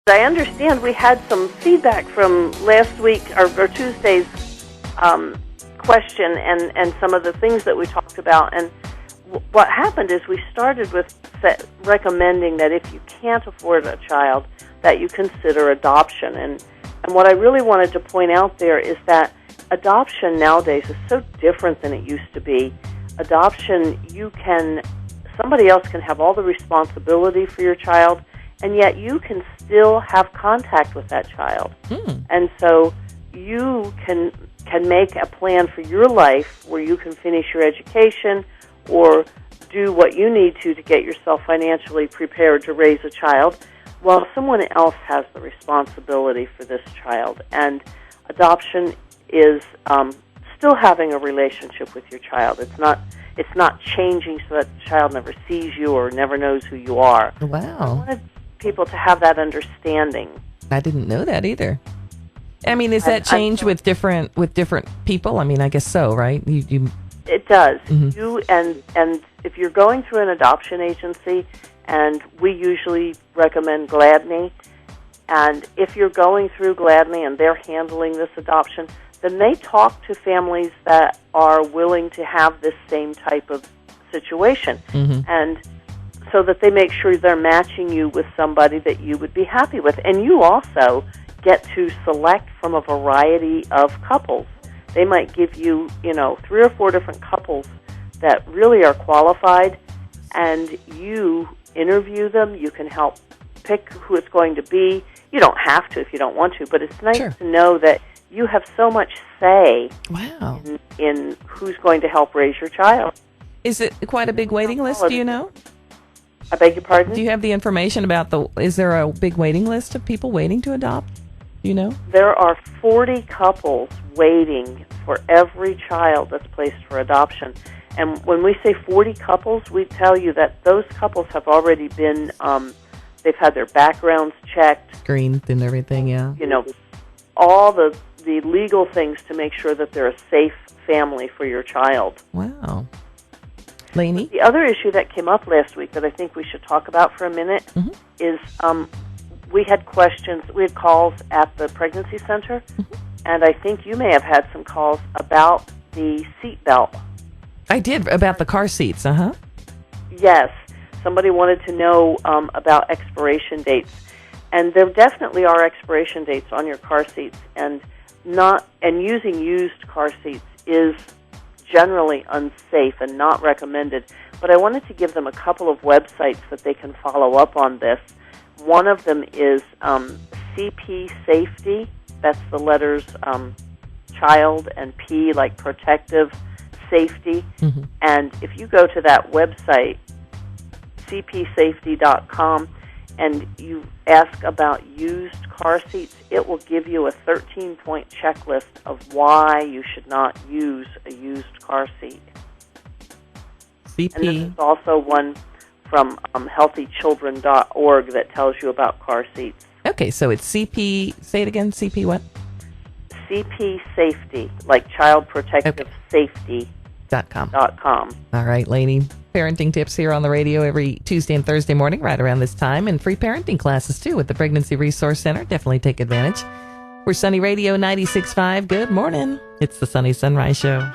I understand we had some feedback from last week or Tuesday's question and some of the things that we talked about. And what happened is we started with recommending that if you can't afford a child, that you consider adoption. And what I really wanted to point out there is that adoption nowadays is so different than it used to be. Adoption, somebody else can have all the responsibility for your child, and yet you can still have contact with that child. And so you can make a plan for your life where you can finish your education or do what you need to get yourself financially prepared to raise a child, while someone else has the responsibility for this child. And adoption is still having a relationship with your child. It's not changing so that the child never sees you or never knows who you are. Wow. I wanted people to have that understanding. I didn't know that either. I mean, is that change with different people? I mean, I guess so, right? It does. You and if you're going through an adoption agency, and we usually recommend Gladney, and if you're going through Gladney and they're handling this adoption, then they talk to families that are willing to have this same type of situation. And so that they make sure they're matching you with somebody that you would be happy with. And you also get to select from a variety of couples. They might give you, 3 or 4 different couples that really are qualified, and you interview them. You can help pick who it's going to be. You don't have to if you don't want to, but it's nice to know that you have so much say in who's going to help raise your child. Is it quite a big waiting list, do you know? I beg your pardon? Do you have the information about is there a big waiting list of people waiting to adopt? Do you know? There are 40 couples waiting for every child that's placed for adoption. And when we say 40 couples, we tell you that those couples have already been, they've had their backgrounds checked. Screened and everything, yeah. All the legal things to make sure that they're a safe family for your child. Wow. Lainey? The other issue that came up last week that I think we should talk about for a minute is we had calls at the pregnancy center, and I think you may have had some calls about the seat belt. I did, about the car seats, Yes. Somebody wanted to know about expiration dates. And there definitely are expiration dates on your car seats, and using used car seats is generally unsafe and not recommended. But I wanted to give them a couple of websites that they can follow up on this. One of them is CP Safety. That's the letters child and P like protective safety. And if you go to that website, cpsafety.com, and you ask about used car seats, it will give you a 13-point checklist of why you should not use a used car seat. CP. And this is also one from healthychildren.org that tells you about car seats. Okay, so it's CP, say it again, CP what? CP Safety, like Child Protective Safety. .com. All right, Lainey. Parenting tips here on the radio every Tuesday and Thursday morning right around this time, and free parenting classes too at the Pregnancy Resource Center. Definitely take advantage. We're Sunny Radio 96.5. Good morning. It's the Sunny Sunrise Show.